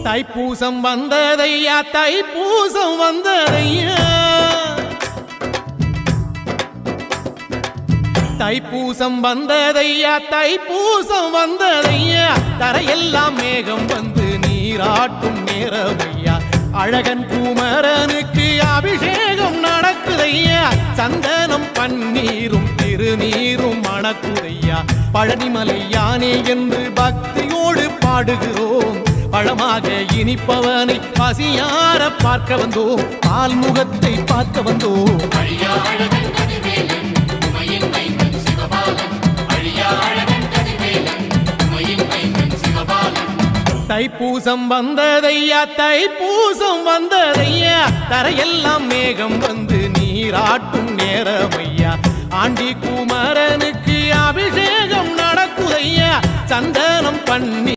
தைப்பூசம் வந்ததையா தைப்பூசம் வந்ததையா தைப்பூசம் வந்ததையா தைப்பூசம் வந்ததையா தரையெல்லாம் மேகம் வந்து நீராட்டும் நேரமையா அழகன் குமரனுக்கு அபிஷேகம் நடக்குதையா சந்தனம் பன்னீரும் திருநீரும் மணக்குதையா பழனிமலை யானே என்று பக்தியோடு பாடுகிறோம் பழமாக இனிப்பவனை பசியார பார்க்க வந்தோம் பால்முகத்தை பார்க்க வந்தோம் தைப்பூசம் வந்ததையா தைப்பூசம் வந்ததையா தரையெல்லாம் மேகம் வந்து நீராட்டும் நேரமையா ஆண்டி குமரனுக்கு அபிஷேகம் நடக்குதையா சந்தனம் பண்ணி